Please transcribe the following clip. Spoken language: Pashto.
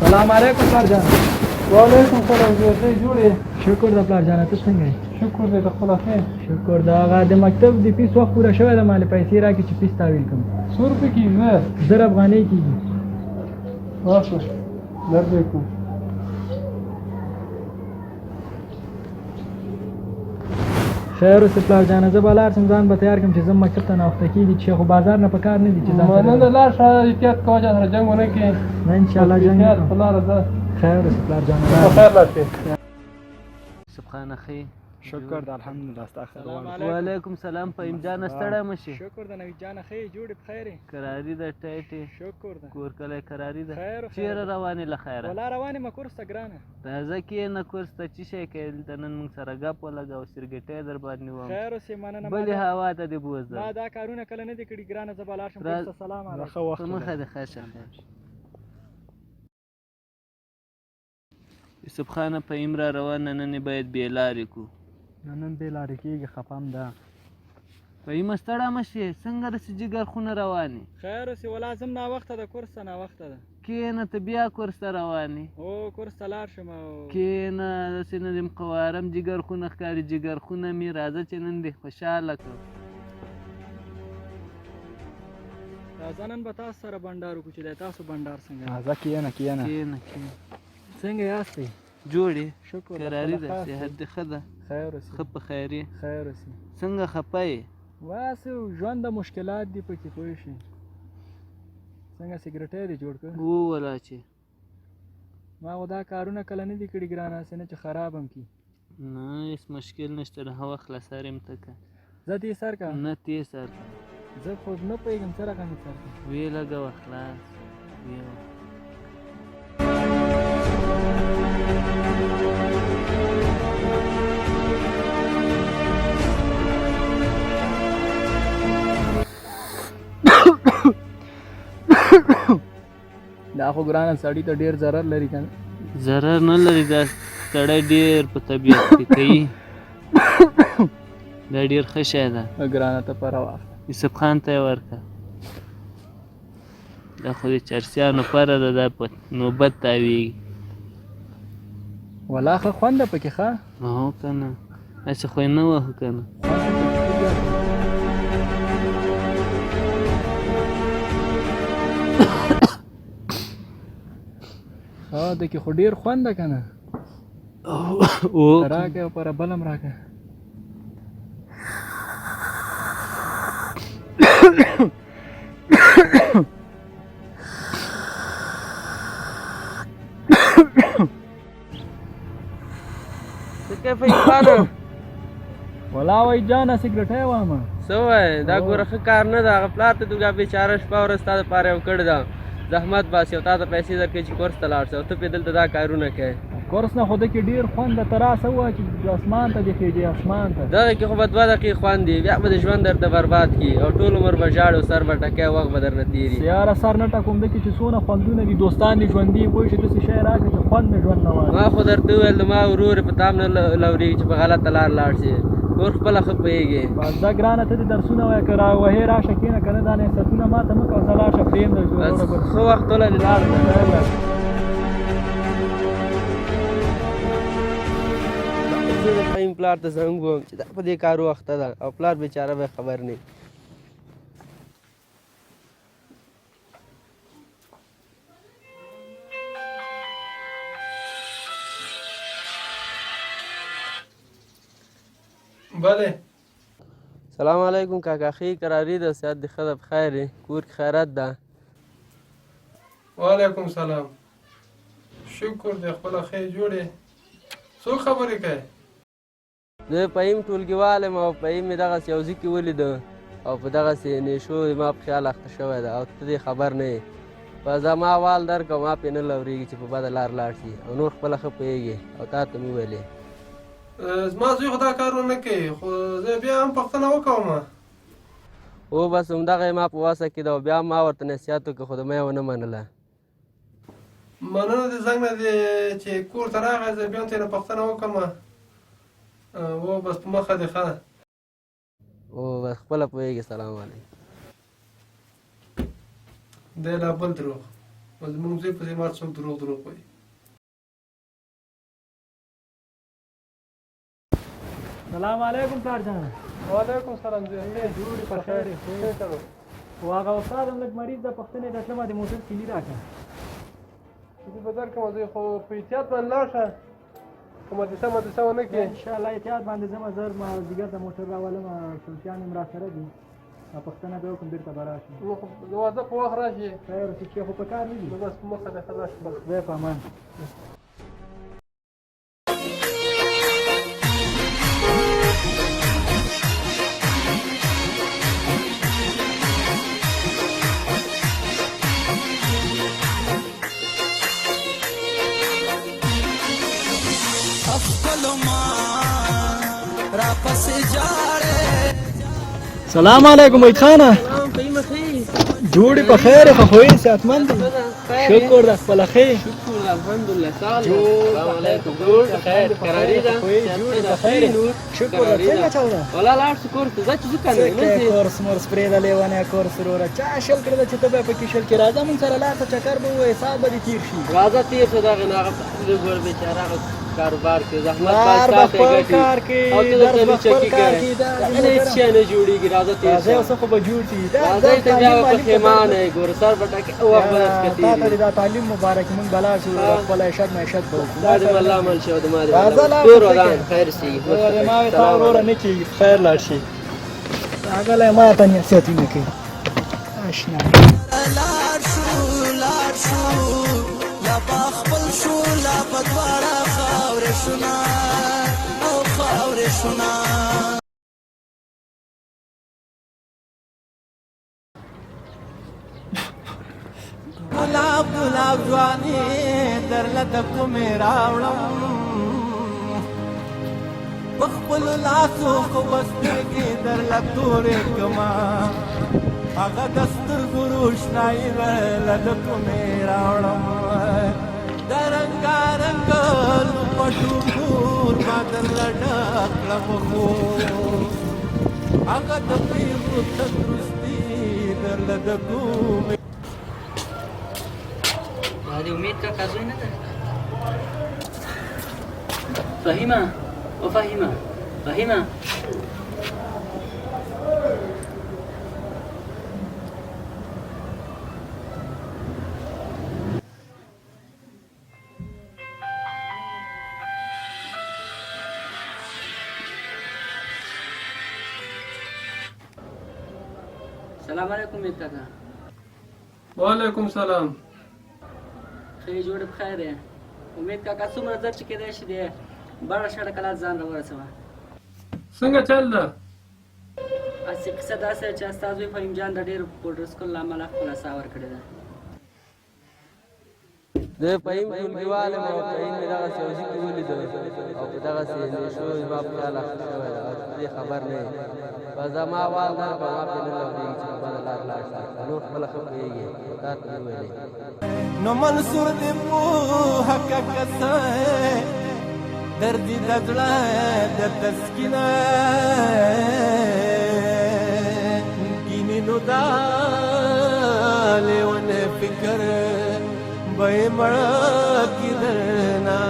سلام علیکم پلار جان. وعلیکم سلام جوړې جوړې. شکر د پلار جان. ته څنګه یې؟ شکر دې د خپل خیر. شکر د هغه د مکتب د فیس وخت پوره شوی د مالې پیسې راکړي چې فیس تحویل کړم. څو روپۍ کېږي؟ 1000 افغانۍ کېږي. واخله درځئ کوم. خیر اوسې پلار جانه، زه به لاړ شم، ځان به تیار کړم چې زه مکتب ته ناوخته کېږي چې خو بازار نه په کار نه دي چې ځان مننه، لاړ شه، احتیاط کوه چا سره جنګ ونه کړې. نه انشاءالله جنګ احتیاط په لاره ځه. خیر اوسې پلار جانه. په خیر لاړ شې. یوسف خان اخی شکر د الحمدلله. ستا خیر غواړم. وعلیکم سلام. په امجان ستړی مشي. شکر د نوید جان ښې جوړې په خیر. کراري د ټایټې. شکر ده. کور کلی کراري ده. خیر چیرې روانې له خیره؟ ولا روانې ما کورس ته ګرانه. راځه کښېنه کورس ته. څه شی کوې دلته؟ نن موږ سره ګپ ولګوو، سرګټۍ در باندې وم. خیر اوسې مننه. بلې هوا ته دې بوځه. ما دا کارونه کله نه دي کړي ګرانه. زه به لاړ شم کورس ته. سلام علیکم. په مخه دې ښه شه. یوسف خانه په ایم را روانه، نن یې باید بې لارې کړو. نن بې لارې کېږي، خفم ده. په ایمه ستړی مه شې. څنګه داسې جګر خونه روانې؟ خیر اوسې ولا ځم ناوخته ده، کورس ته ناوخته ده. کښېنه ته بیا کورس ته روانې. هو کورس ته لاړ شم. کښېنه داسې نه دې قوارم جګر خونه ښکاري. جګر خونه مې راځه چې نن دې خوشحاله کړم. راځه نن به تاسو سره بنډار وکړو چې دی تاسو بنډار څنګه؟ راځه کښېنه کښېنه. کښېنه کښېنه. څنګه یاستئ؟ جوړ یې؟ شکر. کراري ده. صحت دې ښه ده؟ خیر اوسې. ښه په خیر یې؟ خیر اوسې. څنګه خفه یې؟ واسه ژوند د مشکلات دي پکې پوه شئ. څنګه سګرټۍ دې جوړ کړ؟ ووله چې ما خو دا کارونه کله نه دي کړي ګرانه، هسې نه چې خراب هم کړي. نه هېڅ مشکل نشته. د هوا خلاصار یم ته که زه دې سر که نه تې سر زه خو نه پوهېږم څه رقم یې سر که ویې لګوه خلاص ویې وه. دا خو ګرانه سړي ته ډېر ضرر لري که نه؟ ضرر نه لري. دا سړی ډېر په طبیعت کې کوي. دا ډېر ښه شی ده. ګرانه ته پره واخله. یوسف خان ته یې ورکړه. دا خو د چرسیانو پره ده. دا په نوبت تاویږي. ولا ښه خوند ده پکې ښه. هو که نه هسې خو یې نه وهو که نه. د کې خو ډېر خوند ده که نه؟ راکړه یو پره بل هم راکړه. کیف ایفانه ولا وای جانه سګرټۍ وامه. څه وایې؟ دا ګوره ښه کار نه ده. هغه پلار ته دې بیا بېچاره شپه ورځ ستا دپاره یو کړې ده. زحمت باسي او تا ته پیسې درکوي چې کورس ته لاړ شې او ته پرې دلته دا کارونه کوې. کورس نه خو ده کې ډېر خوند ده. ته راسه ووایه چې اسمان ته دې خېږي اسمان ته. دغه کې خو به 2 دقیقې خوند دي. بیا به د ژوند درته برباد کړي او ټول عمر به ژاړې او سر به ټکی او وخت به درنه تېري. یاره سر نه ټکوم. ده کې چې څونه خوندونه دي، دوستان دي ژوندي پوه شې. داسې شی راکړه چې خوند مې ژوند نه وایي. ما خو درته وویل د ما ورور یې په تام نه لورېږي چې په غلطه لار لاړ شي. نور خپله ښه پوهېږې. بس دا ګرانه ته دې درسونه وایه که راوهې راشه کښېنه که نه دا نصیحتونه ما ته مه کوه. زه لاړ شه پرېږده. ښه وخت ولرې لاړ شه. زه د فهیم پلار ته زنګ ووم چې دا په دې کار وخته ده او پلار بېچاره به خبر نه وي. بله. سلام علیکم کاکا. ښې کراري ده؟ صحت دې ښه ده؟ په خیر یې؟ کور کې خیرات ده؟ وعلیکم سلام. شکر دې خپله ښې جوړې. څوک خبرې کوې؟ زه فهیم ټولګیوال یم او فهیم مې دغسې یو ځای کې ولیده او په دغسې نیشو ما په خیال اخته شوی ده او ته دې خبر نه یې. په زما وال درکړه ما پرې نه لورېږي چې په بده لار لاړ شي او نور خپله ښه پوهېږې او تا ته مې وویلې. زما زوی خو دا کارونه نه کوي خو زه بیا هم پوښتنه وکړم. او بس همدغه یې ما په وسه کې ده او بیا ما ورته نصیحت وکړ خو د ما یې ونه منله. مننه دې زنګ نه دی چې کور ته راغی. زه بیا هم ترېنه پوښتنه وکړم. او بس په مخه دې ښه. او بس خپله پوهېږې. سلام علیکم. دی لا بل دروغ. زمونږ زوی پسې ما څوک دروغ وایي. سلام علیکم پلار جان. وعلیکم سلام زوی. جوړې په خیر یې. خو هغه استاد هم لږ مریض ده، پوښتنې ته تلم، د موټر کیلي راکړه. زه به درکړم زوی، خو په احتیاط باندې لاړ شه، که مدرسه ونه کړې. انشاءالله احتیاط باندې ځم، زر مازدیګر د موټر راولم، شمسیان هم راسره دي، پوښتنه به وکړم بېرته به راشم. نو خو د واده په وخت راشي. خیر اوسې چې خو په کار نه دي. نو بس په مخه دې ښه راشي. خدای په امان. سلام علیکم عید خانه. جوړې په خیر یې، خوښوي صحتمند دي؟ شکر د خپله ښې. شکر الحمدلله. السلام علیکم. جوړ په خیر. قراري ده؟ جوړې په خیر یې. شکر ده. څنګه چل ده؟ ولا لاړ شو کور ته. ځه چې ځو که نه کورس مورس پرېږده، لیونی کورس وروره. چا شل کړې ده چې ته به پکې شل کړې؟ راځه مونږ سره لاړ شه، چکر به ووایې، ساعت به دې تېر شي. راځه تېر شه دغه نه، هغه ګور بیچاره هغه کاروبار کې زحمت کار به خپل کار کې، درس به خپل کار کې. هیڅ شی نه جوړېږي. راځه تېر شه. راځه اوس خو به جوړ شي. راځئ ته بیا پښیمانه یې ګوره، سر به ټکې وخت به درس تا ته دې دا تعلیم مبارک، مونږ به لاړ شو، خپل عیشت معیشت به وکړو. دا دې الله عمل شي او د ما دې راځه لاړ ټول شو. ودان خیر شي. ما وې تا وروره نه کېږي، خیر لاړ شي. راغلی ما ته نصیحتونه کوي اشنا. لار شو لا خپل شو، لا په دواړه خاورې شونا او خاورې شونا. ګلاب ګلاب ځواني درله د کومې راوړم، په خپلو لاسو خو به سترګې درله تورې کړمه، هغه د سترګو روښنایي درله د کومې راوړم، د رنګارنګ لوپټو کور ما درله ډک کړم، خو هغه د پیغلو تندرستي درله د کومې. دا د امید کاکا زوی نه ده؟ فهیمه او فهیمه فهیمه سلام علیکم امید کاکا. وعلیکم سلام. خیر جوړ بخیر یې. امید کاکا څومره زر چې کېدای شي دی بړه شړه کلات ځان راورسوه. څنګه چل ده؟ اصلي قصه داسې ده چې ستا زوی فهیم جان د ډېر پوډر سکول له امله خپله ساه ورکړې ده. د فهیم ټولګیوال یم او فهیم مې دغسې یو ځای کې ولیده او په دغسې نېشو زما په خیال اخته شوی ده او ته دې خبر نه یې. بس زما وال درکړه، ما پرې نه لورېږي چې په بله لار لاړ شي. نور خپله ښه پوهېږې او تا ته مې ویلې. نو منصور دې پوهه که څه دردي د زړه د تسکینه ګینې نو دا لیونی فکر به یې مړه کي درنه